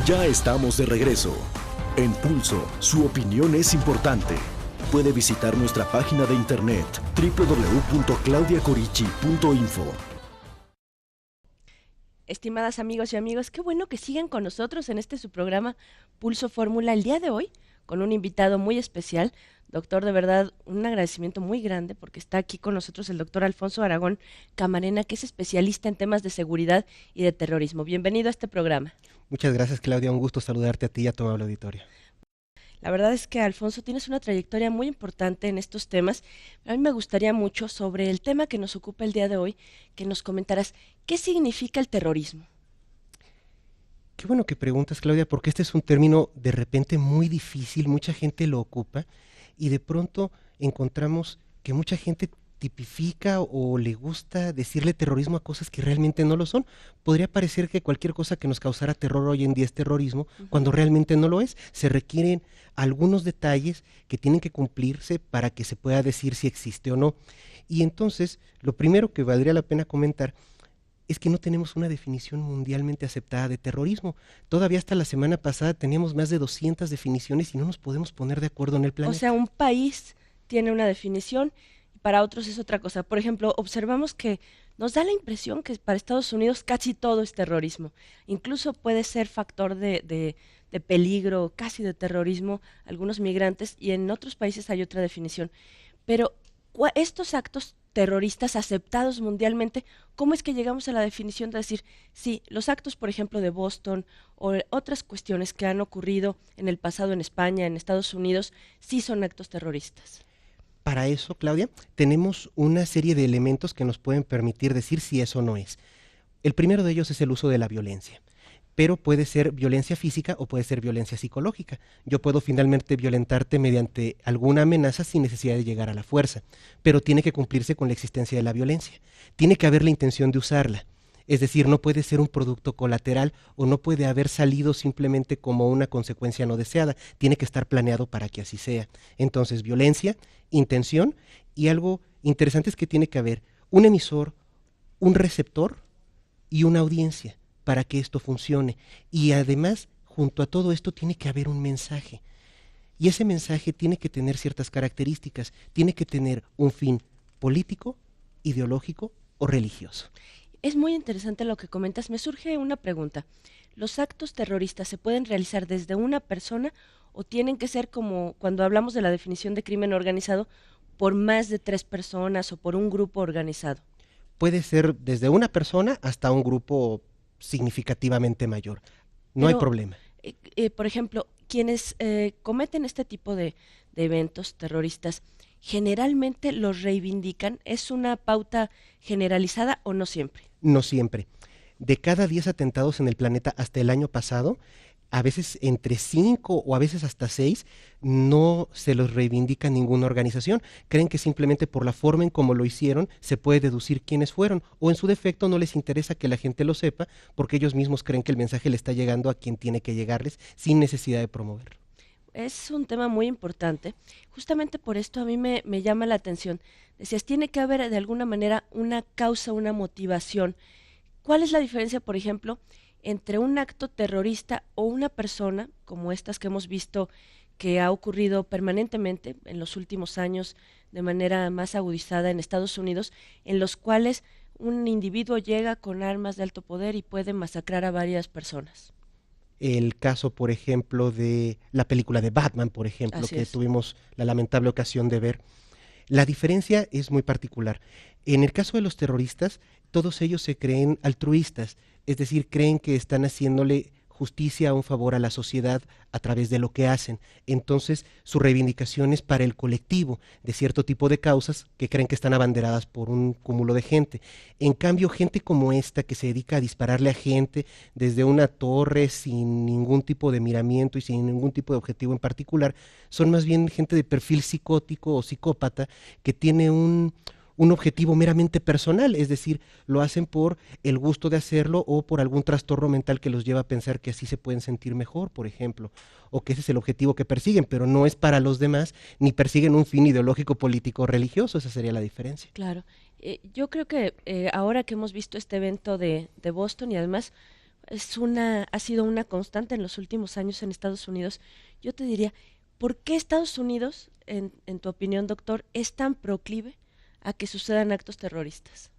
Ya estamos de regreso. En Pulso, su opinión es importante. Puede visitar nuestra página de internet www.claudiacorichi.info. Estimadas amigos y amigos, qué bueno que sigan con nosotros en este su programa Pulso Fórmula el día de hoy, con un invitado muy especial. Doctor, de verdad, un agradecimiento muy grande porque está aquí con nosotros el doctor Alfonso Aragón Camarena, que es especialista en temas de seguridad y de terrorismo. Bienvenido a este programa. Muchas gracias, Claudia, un gusto saludarte a ti y a tu amable auditorio. La verdad es que, Alfonso, tienes una trayectoria muy importante en estos temas. A mí me gustaría mucho, sobre el tema que nos ocupa el día de hoy, que nos comentaras qué significa el terrorismo. Qué bueno que preguntas, Claudia, porque este es un término de repente muy difícil, mucha gente lo ocupa y de pronto encontramos que mucha gente tipifica o le gusta decirle terrorismo a cosas que realmente no lo son. Podría parecer que cualquier cosa que nos causara terror hoy en día es terrorismo, cuando realmente no lo es. Se requieren algunos detalles que tienen que cumplirse para que se pueda decir si existe o no. Y entonces, lo primero que valdría la pena comentar es que no tenemos una definición mundialmente aceptada de terrorismo. Todavía hasta la semana pasada teníamos más de 200 definiciones y no nos podemos poner de acuerdo en el planeta. O sea, un país tiene una definición y para otros es otra cosa. Por ejemplo, observamos que nos da la impresión que para Estados Unidos casi todo es terrorismo. Incluso puede ser factor de peligro, casi de terrorismo, algunos migrantes, y en otros países hay otra definición. Pero estos actos terroristas aceptados mundialmente, ¿cómo es que llegamos a la definición de decir, sí, los actos, por ejemplo, de Boston o otras cuestiones que han ocurrido en el pasado en España, en Estados Unidos, sí son actos terroristas? Para eso, Claudia, tenemos una serie de elementos que nos pueden permitir decir si eso no es. El primero de ellos es el uso de la violencia, pero puede ser violencia física o puede ser violencia psicológica. Yo puedo finalmente violentarte mediante alguna amenaza sin necesidad de llegar a la fuerza, pero tiene que cumplirse con la existencia de la violencia. Tiene que haber la intención de usarla. Es decir, no puede ser un producto colateral o no puede haber salido simplemente como una consecuencia no deseada. Tiene que estar planeado para que así sea. Entonces, violencia, intención, y algo interesante es que tiene que haber un emisor, un receptor y una audiencia para que esto funcione. Y además, junto a todo esto, tiene que haber un mensaje. Y ese mensaje tiene que tener ciertas características. Tiene que tener un fin político, ideológico o religioso. Es muy interesante lo que comentas. Me surge una pregunta. ¿Los actos terroristas se pueden realizar desde una persona o tienen que ser, como cuando hablamos de la definición de crimen organizado, por más de 3 personas o por un grupo organizado? Puede ser desde una persona hasta un grupo significativamente mayor. No hay problema. Por ejemplo, quienes cometen este tipo de eventos terroristas, ¿generalmente los reivindican? ¿Es una pauta generalizada o no siempre? No siempre. De cada 10 atentados en el planeta hasta el año pasado, a veces entre 5 o a veces hasta 6, no se los reivindica ninguna organización. Creen que simplemente por la forma en cómo lo hicieron se puede deducir quiénes fueron, o en su defecto no les interesa que la gente lo sepa porque ellos mismos creen que el mensaje le está llegando a quien tiene que llegarles sin necesidad de promoverlo. Es un tema muy importante. Justamente por esto a mí me llama la atención. Decías, tiene que haber de alguna manera una causa, una motivación. ¿Cuál es la diferencia, por ejemplo, entre un acto terrorista o una persona, como estas que hemos visto que ha ocurrido permanentemente en los últimos años de manera más agudizada en Estados Unidos, en los cuales un individuo llega con armas de alto poder y puede masacrar a varias personas? El caso, por ejemplo, de la película de Batman, por ejemplo, Así que es. tuvimos la lamentable ocasión de ver. La diferencia es muy particular. En el caso de los terroristas, todos ellos se creen altruistas, es decir, creen que están haciéndole justicia, un favor a la sociedad a través de lo que hacen. Entonces, su reivindicación es para el colectivo de cierto tipo de causas que creen que están abanderadas por un cúmulo de gente. En cambio, gente como esta que se dedica a dispararle a gente desde una torre sin ningún tipo de miramiento y sin ningún tipo de objetivo en particular, son más bien gente de perfil psicótico o psicópata que tiene un objetivo meramente personal, es decir, lo hacen por el gusto de hacerlo o por algún trastorno mental que los lleva a pensar que así se pueden sentir mejor, por ejemplo, o que ese es el objetivo que persiguen, pero no es para los demás, ni persiguen un fin ideológico, político o religioso, esa sería la diferencia. Claro. Yo creo que ahora que hemos visto este evento de Boston y además ha sido una constante en los últimos años en Estados Unidos. Yo te diría, ¿por qué Estados Unidos, en tu opinión, doctor, es tan proclive a que sucedan actos terroristas?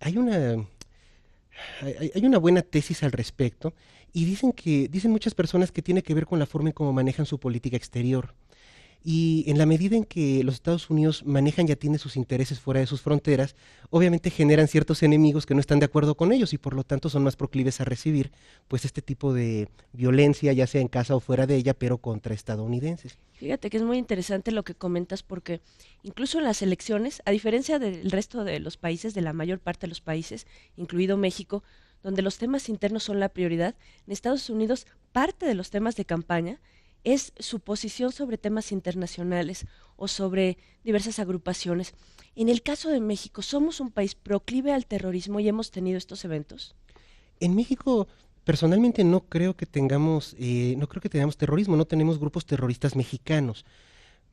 Hay una, hay una buena tesis al respecto y dicen muchas personas que tiene que ver con la forma en cómo manejan su política exterior. Y en la medida en que los Estados Unidos manejan y atienden sus intereses fuera de sus fronteras, obviamente generan ciertos enemigos que no están de acuerdo con ellos y por lo tanto son más proclives a recibir pues este tipo de violencia, ya sea en casa o fuera de ella, pero contra estadounidenses. Fíjate que es muy interesante lo que comentas porque incluso en las elecciones, a diferencia del resto de los países, de la mayor parte de los países, incluido México, donde los temas internos son la prioridad, en Estados Unidos parte de los temas de campaña es su posición sobre temas internacionales o sobre diversas agrupaciones. En el caso de México, ¿somos un país proclive al terrorismo y hemos tenido estos eventos? En México, personalmente no creo que tengamos terrorismo, no tenemos grupos terroristas mexicanos.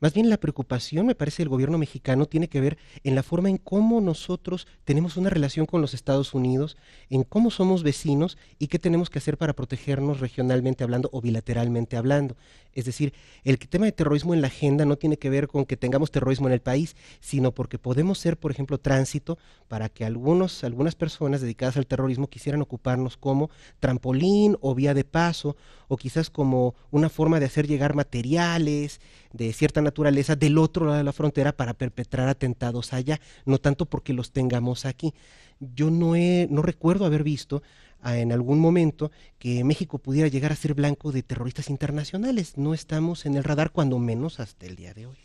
Más bien la preocupación, me parece, del gobierno mexicano tiene que ver en la forma en cómo nosotros tenemos una relación con los Estados Unidos, en cómo somos vecinos y qué tenemos que hacer para protegernos regionalmente hablando o bilateralmente hablando. Es decir, el tema de terrorismo en la agenda no tiene que ver con que tengamos terrorismo en el país, sino porque podemos ser, por ejemplo, tránsito para que algunas personas dedicadas al terrorismo quisieran ocuparnos como trampolín o vía de paso, o quizás como una forma de hacer llegar materiales de cierta naturaleza del otro lado de la frontera para perpetrar atentados allá, no tanto porque los tengamos aquí. Yo no recuerdo haber visto en algún momento que México pudiera llegar a ser blanco de terroristas internacionales. No estamos en el radar, cuando menos hasta el día de hoy.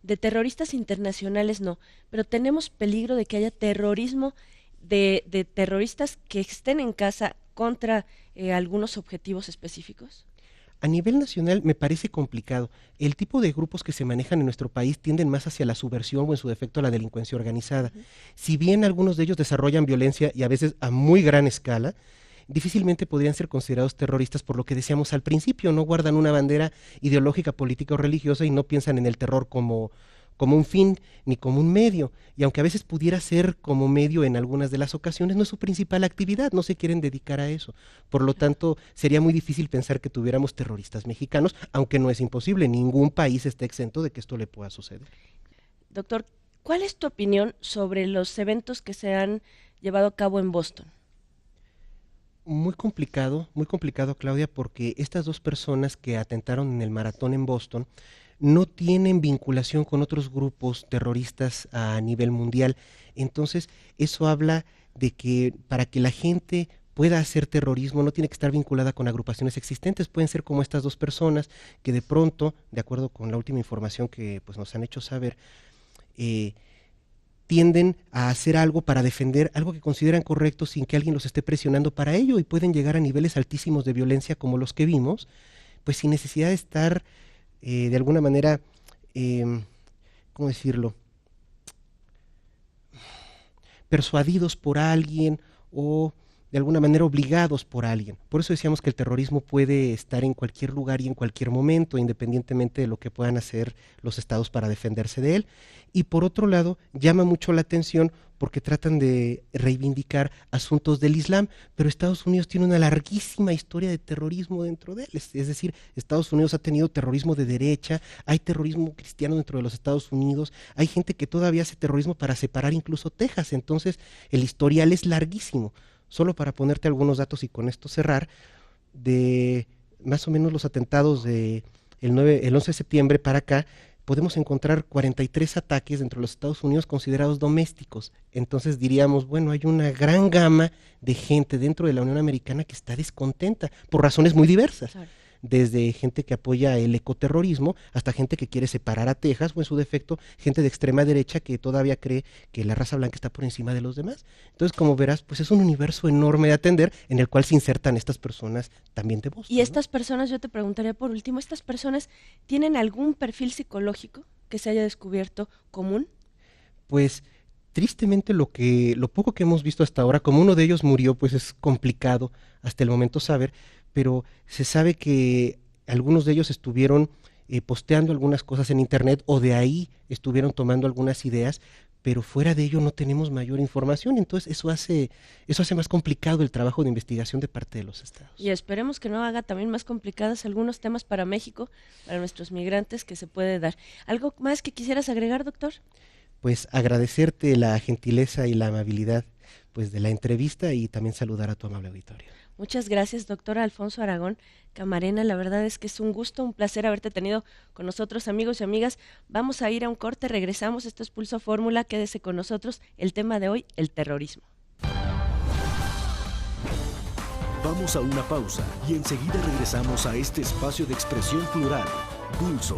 De terroristas internacionales no, pero tenemos peligro de que haya terrorismo de terroristas que estén en casa contra algunos objetivos específicos. A nivel nacional me parece complicado. El tipo de grupos que se manejan en nuestro país tienden más hacia la subversión o en su defecto a la delincuencia organizada. Si bien algunos de ellos desarrollan violencia y a veces a muy gran escala, difícilmente podrían ser considerados terroristas por lo que decíamos al principio. No guardan una bandera ideológica, política o religiosa y no piensan en el terror como un fin ni como un medio, y aunque a veces pudiera ser como medio en algunas de las ocasiones, no es su principal actividad, no se quieren dedicar a eso. Por lo tanto, sería muy difícil pensar que tuviéramos terroristas mexicanos, aunque no es imposible, ningún país está exento de que esto le pueda suceder. Doctor, ¿cuál es tu opinión sobre los eventos que se han llevado a cabo en Boston? Muy complicado, Claudia, porque estas dos personas que atentaron en el maratón en Boston no tienen vinculación con otros grupos terroristas a nivel mundial. Entonces, eso habla de que para que la gente pueda hacer terrorismo no tiene que estar vinculada con agrupaciones existentes. Pueden ser como estas dos personas que de pronto, de acuerdo con la última información que pues, nos han hecho saber, tienden a hacer algo para defender algo que consideran correcto sin que alguien los esté presionando para ello, y pueden llegar a niveles altísimos de violencia como los que vimos, pues sin necesidad de estar de alguna manera, ¿cómo decirlo?, persuadidos por alguien o de alguna manera obligados por alguien. Por eso decíamos que el terrorismo puede estar en cualquier lugar y en cualquier momento, independientemente de lo que puedan hacer los estados para defenderse de él. Y por otro lado, llama mucho la atención porque tratan de reivindicar asuntos del Islam, pero Estados Unidos tiene una larguísima historia de terrorismo dentro de él. Es decir, Estados Unidos ha tenido terrorismo de derecha, hay terrorismo cristiano dentro de los Estados Unidos, hay gente que todavía hace terrorismo para separar incluso Texas. Entonces, el historial es larguísimo. Solo para ponerte algunos datos y con esto cerrar, de más o menos los atentados de el 11 de septiembre para acá, podemos encontrar 43 ataques dentro de los Estados Unidos considerados domésticos. Entonces diríamos, bueno, hay una gran gama de gente dentro de la Unión Americana que está descontenta por razones muy diversas. Claro. Desde gente que apoya el ecoterrorismo hasta gente que quiere separar a Texas, o en su defecto, gente de extrema derecha que todavía cree que la raza blanca está por encima de los demás. Entonces, como verás, pues es un universo enorme de atender en el cual se insertan estas personas también de Boston. Y estas personas, yo te preguntaría por último, ¿estas personas tienen algún perfil psicológico que se haya descubierto común? Pues tristemente lo poco que hemos visto hasta ahora, como uno de ellos murió, pues es complicado hasta el momento saber, pero se sabe que algunos de ellos estuvieron posteando algunas cosas en internet o de ahí estuvieron tomando algunas ideas, pero fuera de ello no tenemos mayor información, entonces eso hace más complicado el trabajo de investigación de parte de los estados. Y esperemos que no haga también más complicadas algunos temas para México, para nuestros migrantes que se puede dar. ¿Algo más que quisieras agregar, doctor? Pues agradecerte la gentileza y la amabilidad pues de la entrevista y también saludar a tu amable auditorio. Muchas gracias, doctor Alfonso Aragón Camarena. La verdad es que es un gusto, un placer haberte tenido con nosotros, amigos y amigas. Vamos a ir a un corte, regresamos. Esto es Pulso Fórmula, quédese con nosotros. El tema de hoy, el terrorismo. Vamos a una pausa y enseguida regresamos a este espacio de expresión plural, Pulso.